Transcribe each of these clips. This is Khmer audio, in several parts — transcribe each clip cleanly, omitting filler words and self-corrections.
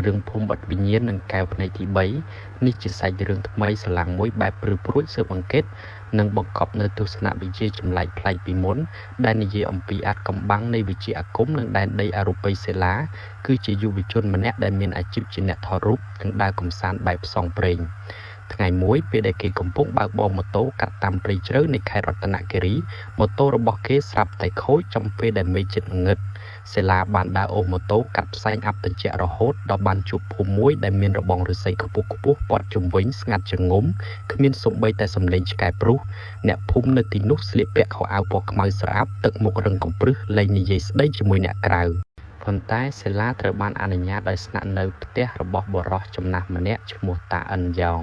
រឿងភូមិបាត់វិញ្ញាណនិងកែវភ្នែកទី3នេះជាសាច់រឿងថ្មីស្រឡាំងមួយបែបព្រឺព្រួចស៊ើបអង្កេតនិងបង្កប់នៅទស្សនវិជ្ជាចម្លែកប្លែកពីមុនដែលនិយាយអំពីអាថ៌កំបាំងនៃវិជ្ជាអាគមនិងដែនដីអរូបីសិលាគឺជាយុវជនម្នាក់ដែលមានអាជីពជាអ្នកថតរូបនិងដើរកម្សាន្តបែបផ្សងព្រេងថ្ងៃមួយពេលដែលគេកំពុងបើកបរម៉ូតូកាត់តាមព្រៃជ្រៅនៃខេត្តរតនគិរីម៉ូតូរបស់គេស្រាប់តែខូចចំពេលដែលមេឃជិតងឹតសិលាបានដើរអូសម៉ូតូកាត់ផ្សែងអាប់ត្រជាក់រហូតដល់បានជួបភូមិមួយដែលមានរបងឫស្សីខ្ពស់ៗព័ទ្ធជុំវិញស្ងាត់ជាងងំគ្មានសូម្បីតែសំឡេងឆ្កែព្រុសអ្នកភូមិនៅទីនោះស្លៀកពាក់ខោអាវពណ៌ខ្មៅស្រអាប់ទឹកមុខរឹងកំព្រឹសលែងនិយាយស្ដីជាមួយអ្នកក្រៅប៉ុន្តែសិលាត្រូវបានអនុញ្ញាតឲ្យស្នាក់នៅផ្ទះរបស់បុរសចំណាស់ម្នាក់ឈ្មោះតាអិនយ៉ង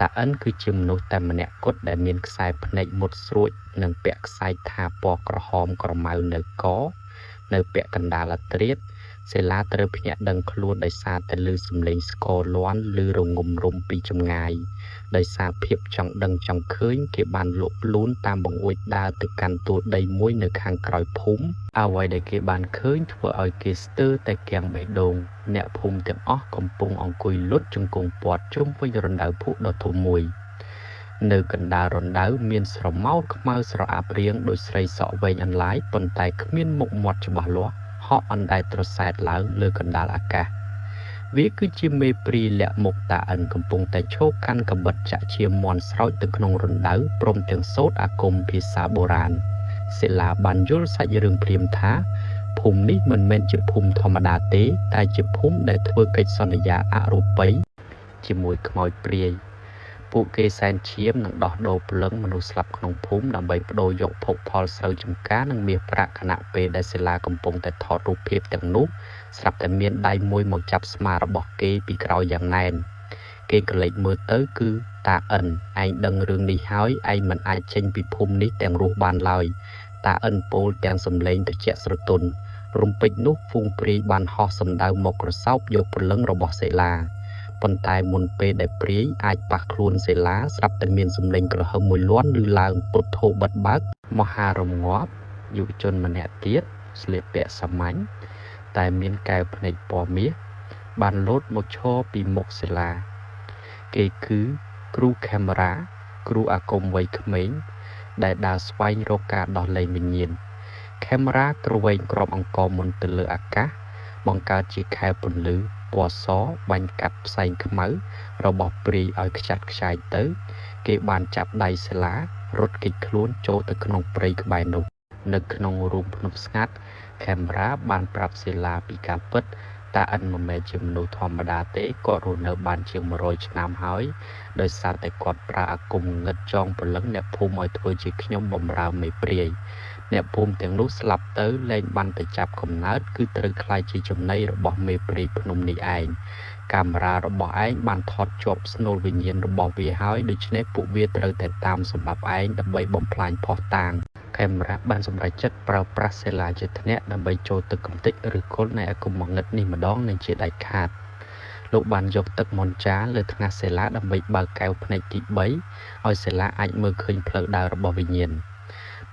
តាអិនគឺជាមនុស្សតែម្នាក់គត់ដែលមានខ្សែភ្នែកមុតស្រួចនិងពាក់ខ្សែថាពណ៌ក្រហមក្រមៅនៅកនៅពាក់កណ្ដាលអត្រាតសិលាត្រូវភ្ញាក់ដឹងខ្លួនដោយសារតែឮសំឡេងស្គរលាន់ឬរងំរំពីចម្ងាយដោយសារភាពចង់ដឹងចង់ឃើញគេបានលក់លូនតាមបង្អួចដើរទៅកាន់ទួលដីមួយនៅខាងក្រោយភូមិអ្វីដែលគេបានឃើញធ្វើឲ្យគេស្ទើរតែគាំងបេះដូងអ្នកភូមិទាំងអស់កំពុងអង្គុយលុតជង្គង់ព័ទ្ធជុំវិញរណ្ដៅភក់ដ៏ធំមួយនៅកណ្ដាលរណ្ដៅមានស្រមោលខ្មៅស្រអាប់រាងដោយស្រីសក់វែងអន្លាយប៉ុន្តែគ្មានមុខមាត់ច្បាស់លាស់ហក់អណ្ដែតត្រសែតឡើងលើកណ្ដាលអាកាសវាគឺជាមេព្រាលាក់មុខតាអិនកំពុងតែឈោកកាន់កបិតចាក់ជាមន់ស្រោចទៅក្នុងរណ្ដៅព្រមទាំងសូត្រអាគមភាសាបុរាណសិលាបានយល់សាច់រឿងព្រាមថាភូមិនេះមិនមែនជាភូមិធម្មតាទេតែជាភូមិដែលធ្វើកិច្ចសន្យាអរូបីជាមួយខ្មោចព្រាយពួកគេសែនឈាមនិងដោះដូរព្រលឹងមនុស្សស្លាប់ក្នុងភូមិដើម្បីបដូរយកភោគផលស្រូវចម្ការនិងមាសប្រាក់ខណៈពេលដែលសិលាកំពុងតែថតរូបភាពទាំងនោះស្រាប់តែមានដៃមួយមកចាប់ស្មារបស់គេពីក្រោយយ៉ាងណែនគេក្រឡេកមើលទៅគឺតាអិនឯងដឹងរឿងនេះហើយឯងមិនអាចចេញពីភូមិនេះទាំងរស់បានឡើយតាអិនពោលទាំងសំឡេងត្រជាក់ស្រទន់រំពេចនោះហ្វូងព្រាយបានហោះសំដៅមកក្រសោបយកព្រលឹងរបស់សិលាប៉ុន្តែមុនពេលដែលព្រាយអាចប៉ះខ្លួនសិលាស្រាប់តែមានសំឡេងក្រហមមួយលាន់ឬឡើងពុតធោបិទបើកមហារងាប់យុវជនម្នាក់ទៀតស្លៀកពាក់សាមញ្ញតែមានកែវភ្នែកពណ៌មាសបានលោតមកឈរពីមុខសិលាគេគឺគ្រូកាមេរ៉ាគ្រូអាគមវ័យក្មេងដែលដើរស្វែងរកការដោះលែងវិញ្ញាណកាមេរ៉ាទ្រវែងក្របអង្គមុនទៅលើអាកាសបង្កើតជាខែពន្លឺពណ៌សបាញ់កាត់ផ្សែងខ្មៅរបស់ព្រាយឲ្យខ្ចាត់ខ្ចាយទៅគេបានចាប់ដៃសិលារត់គេចខ្លួនចូលទៅក្នុងព្រៃក្បែរនោះនៅក្នុងរូងភ្នំស្ងាត់កាមេរ៉ាបានប្រាប់សិលាពីការពិតតាអិនមិនមែនជាមនុស្សធម្មតាទេគាត់រស់នៅបានជាង100ឆ្នាំហើយដោយសារតែគាត់ប្រើអាគមងឹតចងព្រលឹងអ្នកភូមិឲ្យធ្វើជាខ្ញុំបម្រើមេព្រាយអ្នកភូមិទាំងនោះស្លាប់ទៅលែងបានទៅចាប់កំណើតគឺត្រូវខ្លាចជាចំណីរបស់មេព្រាយភ្នំនេះឯងកាមេរ៉ារបស់ឯងបានថតជាប់ស្នូលវិញ្ញាណរបស់វាហើយដូច្នេះពួកវាត្រូវតែតាមសម្រាប់ឯងដើម្បីបំផ្លាញភស្តុតាងកាមេរ៉ាបានសម្រេចចិត្តប្រើប្រាស់សិលាជាធ្នាក់ដើម្បីចូលទៅកំទេចឬគល់នៃអាគមងឹតនេះម្ដងនឹងជាដាច់ខាតលោកបានយកទឹកមន្តចាលើថ្ងាសសិលាដើម្បីបើកកែវភ្នែកទី3ឲ្យសិលាអាចមើលឃើញផ្លូវដើររបស់វិញ្ញាណ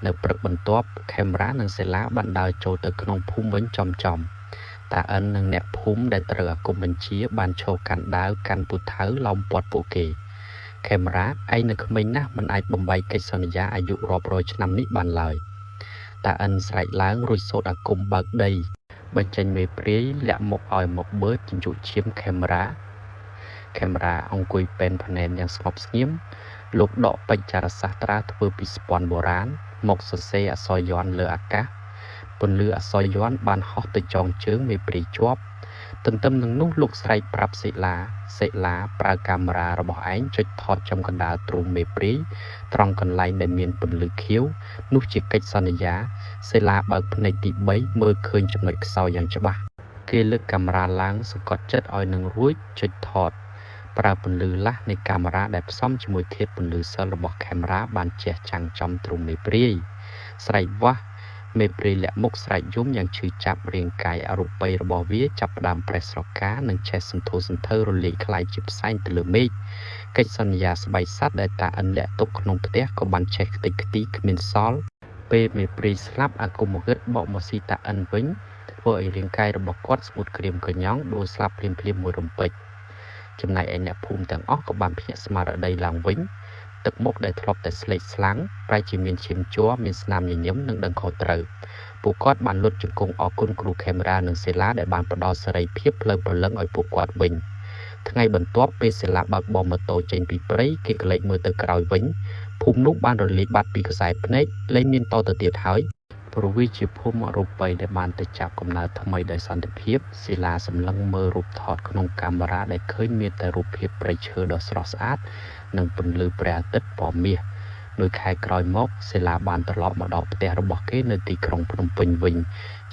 នៅព្រឹកបន្ទាប់កាមេរ៉ានិងសិលាបានដើរចូលទៅក្នុងភូមិវិញចំតាអិននិងអ្នកភូមិដែលត្រូវអាគមបញ្ជាបានឈរកាន់ដាវកាន់ពូថៅឡោមព័ទ្ធពួកគេកាមេរ៉ាឯងនៅក្មេងណាស់មិនអាចបំបីកិច្ចសន្យាអាយុរាប់រយឆ្នាំនេះបានឡើយតាអិនស្រែកឡើងរួចសូត្រអាគមបើកដីបញ្ចេញមេព្រាយលាក់មុខឲ្យមកបឺតជញ្ជក់ឈាមកាមេរ៉ាអង្គុយពេនភ្នែនយ៉ាងស្ងប់ស្ងៀមលោកដកបច្ចារសាស្ត្រាធ្វើពីស្ពាន់បុរាណមកសរសេរអក្សរយ័ន្តលើអាកាសពន្លឺអក្សរយ័ន្តបានហោះទៅចងជើងមេព្រាយជាប់ទន្ទឹមនឹងនោះលោកស្រែកប្រាប់សិលាប្រើកាមេរ៉ារបស់ឯងចុចថតចំកណ្ដាលទ្រូងមេព្រាយត្រង់កន្លែងដែលមានពន្លឺខៀវនោះជាកិច្ចសន្យាសិលាបើកភ្នែកទី3មើលឃើញចំណុចខ្សោយយ៉ាងច្បាស់គេលើកកាមេរ៉ាឡើងសង្កត់ចិត្តឲ្យនឹងរួចចុចថតប្រើពន្លឺឡាស់នៃកាមេរ៉ាដែលផ្សំជាមួយធាតុពន្លឺសិលរបស់កាមេរ៉ាបានជះចាំងចំទ្រូងមេព្រាយស្រែកវាស់មេព្រាយលាក់មុខស្រែកយំយ៉ាងឈឺចាប់រាងកាយអរូបីរបស់វាចាប់ផ្ដើមប្រេះស្រកានិងឆេះសន្ធោសន្ធៅរលាយคล้ายជាផ្សែងទៅលើមេឃកិច្ចសន្យាស្បែកសត្វដែលតាអិនលាក់ទុកក្នុងផ្ទះក៏បានឆេះខ្ទេចខ្ទីគ្មានសល់ពេលមេព្រាយស្លាប់អាគមងឹតបកមកស៊ីតាអិនវិញ ធ្វើឲ្យរាងកាយរបស់គាត់ស្ងួតក្រៀមក្រញ៉ង់ដួលស្លាប់ភ្លាមៗមួយរំពេចចំណែកឯអ្នកភូមិទាំងអស់ក៏បានភ្ញាក់ស្មារតីឡើងវិញទឹកមុខដែលធ្លាប់តែស្លេកស្លាំងប្រែជាមានឈាមជ័រមានស្នាមញញឹមនិងដឹងខុសត្រូវពួកគាត់បានលុតជង្គង់អរគុណគ្រូខេមរានិងសេឡាដែលបានផ្ដល់សេរីភាពភ្លើងព្រលឹងឲ្យពួកគាត់វិញថ្ងៃបន្ទាប់ពេលសេឡាបើកបរម៉ូតូចេញពីព្រៃគេក៏លេចមើលទៅក្រោយវិញភូមិនោះបានរលាយបាត់ពីខ្សែភ្នែកលែងមានតទៅទៀតហើយព្រោះវាជាភូមិអរូបីដែលបានទៅចាប់កំណើតថ្មីដោយសន្តិភាពសិលាសម្លឹងមើលរូបថតក្នុងកាមេរ៉ាដែលឃើញមានតែរូបភាពព្រៃឈើដ៏ស្រស់ស្អាតនិងពន្លឺព្រះអាទិត្យពណ៌មាសនៅខែក្រោយមកសិលាបានត្រឡប់មកដល់ផ្ទះរបស់គេនៅទីក្រុងភ្នំពេញវិញ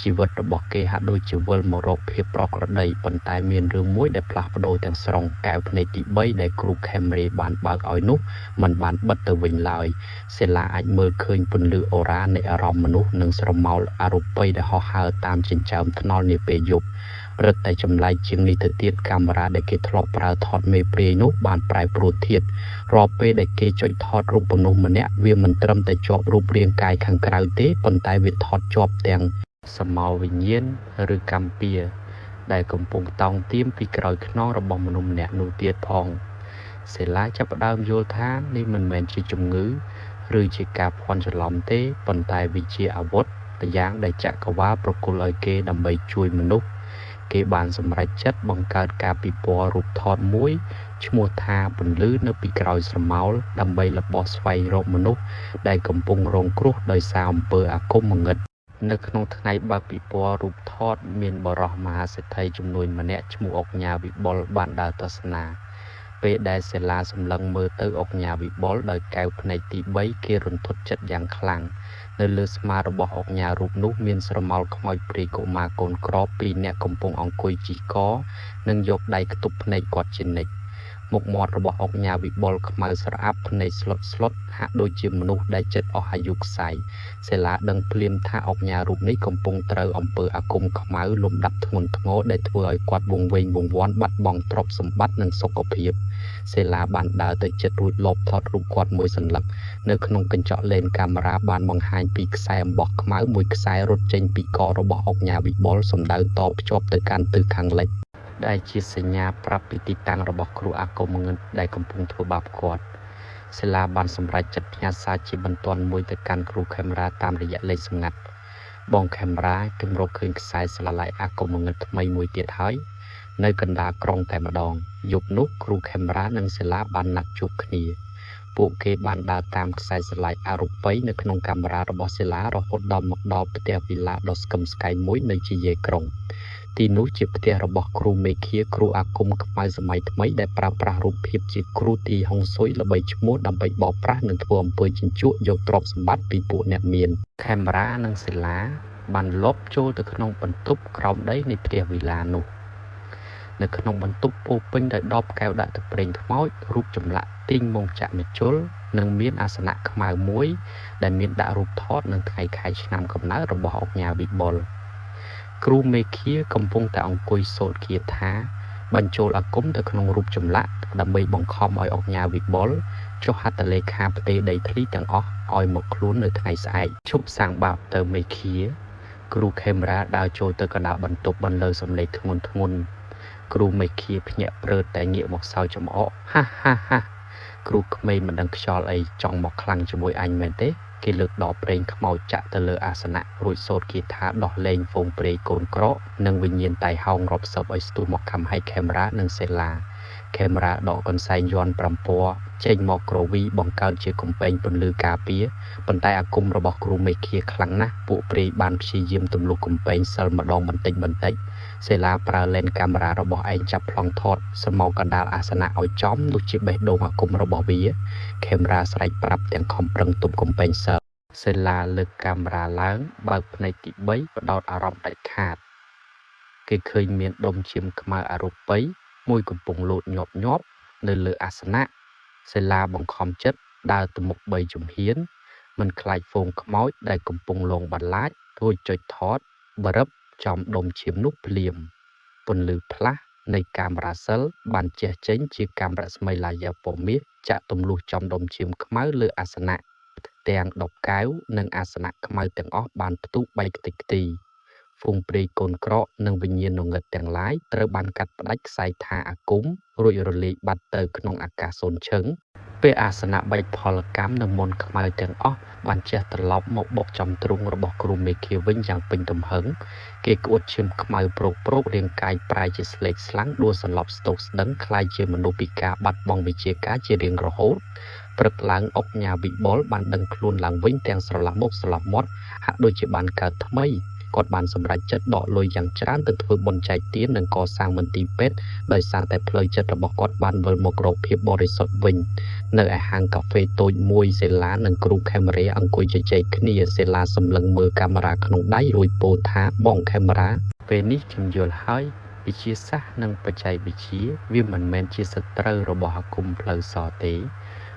ជីវិតរបស់គេហាក់ដូចជាវិលមករកភាពប្រក្រតីប៉ុន្តែមានរឿងមួយដែលផ្លាស់ប្ដូរទាំងស្រុងកែវភ្នែកទី3ដែលគ្រូខេមរេបានបើកឲ្យនោះมันបានបិទទៅវិញឡើយសិលាអាចមើលឃើញពន្លឺអូរ៉ានៃអារម្មណ៍មនុស្សនិងស្រមោលអរូបីដែលហោះហើរតាមចិញ្ចើមថ្នល់នាពេលយប់រឹតតែចម្លែកជាងនេះទៅទៀតកាមេរ៉ាដែលគេធ្លាប់ប្រើថតមេព្រាយនោះបានប្រែប្រួលធាតុរាល់ពេលដែលគេចុចថតរូបមនុស្សម្នាក់វាមិនត្រឹមតែជាប់រូបរាងកាយខាងក្រៅទេប៉ុន្តែវាថតជាប់ទាំងសមោវិញ្ញាណឬកម្មពៀដែលកំពុងតោងទាមពីក្រោយខ្នងរបស់មនុស្សម្នាក់នោះទៀតផងសិលាចាប់ផ្ដើមយល់ថានេះមិនមែនជាជំងឺឬជាការភ័ន្តច្រឡំទេប៉ុន្តែវាជាអាវុធម្យ៉ាងដែលចក្រវាលប្រគល់ឲ្យគេដើម្បីជួយមនុស្សគេបានសម្រេចចិត្តបង្កើតការពិព័រណ៍រូបថតមួយឈ្មោះថាពន្លឺនៅពីក្រោយស្រមោលដើម្បីលបោះស្វែងរកមនុស្សដែលកំពុងរងគ្រោះដោយសារអំពើអាគមងឹតនៅក្នុងថ្ងៃបើកពិព័រណ៍រូបថតមានបរិះមហាសេដ្ឋីចំនួនម្នាក់ឈ្មោះអុកញ៉ាវិបុលបានដើរទស្សនាពេលដែលសិលាសម្លឹងមើលទៅអុកញ៉ាវិបុលដោយកែវភ្នែកទី3គេរន្ធត់ចិត្តយ៉ាងខ្លាំងនៅលើស្មារបស់អុកញ៉ារូបនោះមានស្រមោលខ្មោចព្រាយកុមារកូនក្រ2នាក់កំពុងអង្គុយជីកនិងយកដៃខ្ទប់ភ្នែកគាត់ជានិច្ចមុខមាត់របស់អុកញ៉ាវិបុលខ្មៅស្រអាប់ភ្នែកស្លុតហាក់ដូចជាមនុស្សដែលចិត្តអស់អាយុខ្សាយសិលាដឹងភ្លាមថាអុកញ៉ារូបនេះកំពុងត្រូវអំពើអាគមខ្មៅលំដាប់ធ្ងន់ធ្ងរដែលធ្វើឲ្យគាត់វង្វេងវង្វាន់បាត់បង់ទ្រព្យសម្បត្តិនិងសុខភាពសិលាបានដើរទៅជិតរួចលបថតរូបគាត់មួយសន្លឹកនៅក្នុងកញ្ចក់លេនកាមេរ៉ាបានបង្ហាញពីខ្សែអំបោះខ្មៅមួយខ្សែរត់ចេញពីករបស់អុកញ៉ាវិបុលសំដៅតភ្ជាប់ទៅកាន់ទិសខាងលិចដែលជាសញ្ញាប្រាប់ពីទីតាំងរបស់គ្រូអាគមងឹតដែលកំពុងធ្វើបាបគាត់សិលាបានសម្រេចចិត្តផ្ញើសារជាបន្ទាន់មួយទៅកាន់គ្រូខេមរាតាមរយៈលេខសម្ងាត់បងខេមរាគិតរកឃើញខ្សែស្លាឡៃអាគមងឹតថ្មីមួយទៀតហើយនៅកណ្ដាលក្រុងតែម្ដងយប់នោះគ្រូខេមរានិងសិលាបានណាត់ជួបគ្នាពួកគេបានដើរតាមខ្សែស្រឡាយអរូបីនៅក្នុងកាមេរ៉ារបស់សិលារហូតដល់មកដល់ផ្ទះវីឡាដ៏ស្កឹមស្កៃមួយនៅជាយេក្រុងទីនោះជាផ្ទះរបស់គ្រូមេឃាគ្រូអាគមខ្មៅសម័យថ្មីដែលប្រើប្រាស់រូបភាពជាគ្រូទីហុងស៊ុយល្បីឈ្មោះដើម្បីបោកប្រាស់និងធ្វើអំពើជញ្ជក់យកទ្រព្យសម្បត្តិពីពួកអ្នកមានខេមរានិងសិលាបានលបចូលទៅក្នុងបន្ទប់ក្រោមដីនៃផ្ទះវីឡានោះនៅក្នុងបន្ទប់ពោពេញដោយដបកែវដាក់ទឹកប្រេងខ្មោចរូបចម្លាក់ទីងមងចាក់មជុលនិងមានអាសនៈខ្មៅមួយដែលមានដាក់រូបថតនឹងថ្ងៃខែឆ្នាំកំណើតរបស់អុកញ៉ាវិបុលគ្រូមេឃាកំពុងតែអង្គុយសូត្រគាថាបញ្ចូលអាគមទៅក្នុងរូបចម្លាក់ដើម្បីបង្ខំឲ្យអុកញ៉ាវិបុលចុះហត្ថលេខាផ្ទេរដីធ្លីទាំងអស់ឲ្យមកខ្លួននៅថ្ងៃស្អែកឈប់សាងបាបទៅមេឃាគ្រូខេមរាដើរចូលទៅកណ្ដាលបន្ទប់បន្លឺសំឡេងធ្ងន់ធ្ងរគ្រូមេឃាភ្ញាក់ព្រឺតតែងាកមកសើចចំអកហាហាគ្រូក្មេងមិនដឹងខ្យល់អីចង់មកខ្លាំងជាមួយអញមែនទេគេលើកដបប្រេងខ្មោចចាក់ទៅលើអាសនៈរួចសូត្រគាថាដោះលែងហ្វូងព្រៃកូនក្រកនិងវិញ្ញាណតៃហោងរាប់សិបឲ្យស្ទុះមកខំឲ្យខេមរានិងសេឡាខេមរាដកកន្សែងយ័ន្ត5ពណ៌ចេញមកក្រវីបង្កើតជាកំពែងពន្លឺការពារប៉ុន្តែអាគមរបស់គ្រូមេឃាខ្លាំងណាស់ពួកព្រៃបានព្យាយាមទម្លុះកំពែងសិលម្ដងបន្តិចសេឡាប្រើលេនកាមេរ៉ារបស់ឯងចាប់ប្លង់ថតស្មកកណ្ដាលអាសនៈឲ្យចំដូចជាបេះដូងអាគមរបស់វាខេមរាស្រែកប្រាប់ទាំងខំប្រឹងទប់កំពែងសិលសេឡាលើកកាមេរ៉ាឡើងបើកភ្នែកទី3បដោតអារម្មណ៍ដាច់ខាតគេឃើញមានដុំឈាមខ្មៅអរូបីមួយកំពុងលោតញាប់នៅលើអាសនៈសេឡាបង្ខំចិត្តដើរទៅមុខ3ជំហានមិនខ្លាចហ្វូងខ្មោចដែលកំពុងលងបន្លាចរួចចុចថតបរិបចំដុំឈាមនោះភ្លាមពន្លឺផ្លាស់នៃកាមេរ៉ាសិលបានជះចេញជាកាំរស្មីឡាយ៉ែពណ៌មាសចាក់ទម្លុះចំដុំឈាមខ្មៅលើអាសនៈទាំងដបកែវនិងអាសនៈខ្មៅទាំងអស់បានផ្ទុះបែកខ្ទេចខ្ទីហ្ ភូមិព្រៃកូនក្រកនិងវិញ្ញាណងឹតទាំងឡាយត្រូវបានកាត់ផ្តាច់ខ្សែថាអាគមរួចរលាយបាត់ទៅក្នុងអាកាសសូន្យឈឹងពេលអាសនៈបេក្ខផលកម្មនិងមន្តខ្មៅទាំងអស់បានជះត្រឡប់មកបុកចំទ្រូងរបស់គ្រូមេឃាវិញយ៉ាងពេញទំហឹងគេក្អួតឈាមខ្មៅប្រោករាងកាយប្រែជាស្លេកស្លាំងដួលសន្លប់ស្ទោកស្ដឹងคล้ายជាមនុស្សពិការបាត់បង់វិជ្ជាការជារៀងរហូតព្រឹកឡើងអុកញ៉ាវិបុលបានដឹងខ្លួនឡើងវិញទាំងស្រឡះមុខស្រឡះមាត់ហាក់ដូចជាបានកើតថ្មីគាត់បានសម្រេចចិត្តដកលុយយ៉ាងច្រើនទៅធ្វើបុណ្យចែកទាននិងកសាងមន្ទីរពេទ្យដោយសារតែផ្លូវចិត្តរបស់គាត់បានវិលមករកភាពបរិសុទ្ធវិញនៅឯហាងកាហ្វេតូចមួយសេឡានិងគ្រូខេមរ៉ាអង្គុយជជែកគ្នាសេឡាសម្លឹងមើលកាមេរ៉ាក្នុងដៃរួចពោលថាបងខេមរ៉ាពេលនេះខ្ញុំយល់ហើយវិទ្យាសាស្ត្រនិងបច្ចេកវិទ្យាវាមិនមែនជាសត្រូវរបស់អាគមផ្លូវសទេ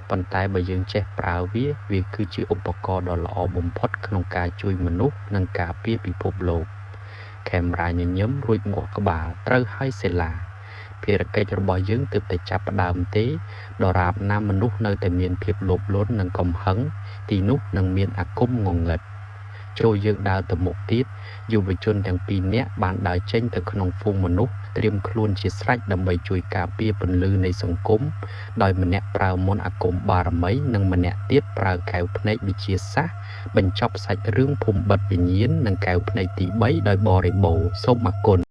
ប៉ុន្តែបើយើងចេះប្រើវាគឺជាឧបករណ៍ដ៏ល្អបំផុតក្នុងការជួយមនុស្សនិងការពារពិភពលោកខេមរ៉ាញញឹមរួចមកក្បាលត្រូវហើយសេឡាភារកិច្ចរបស់យើងទើបតែចាប់ផ្ដើមទេដរាបណាមនុស្សនៅតែមានភាពលោភលន់និងកំហឹងទីនោះនឹងមានអាគមងងឹតចូលយើងដើរទៅមុខទៀតយុវជនទាំងពីរនាក់បានដើរចេញទៅក្នុងភូមិមនុស្សត្រៀមខ្លួនជាស្រេចដើម្បីជួយការពារពន្លឺនៃសង្គមដោយម្នាក់ប្រើមន្តអាគមបារមីនិងម្នាក់ទៀតប្រើកែវភ្នែកវិទ្យាសាស្ត្របញ្ចប់សាច់រឿងភូមិបិទវិញ្ញាណនិងកែវភ្នែកទី3ដោយបរិបូរណ៍សូមអរគុណ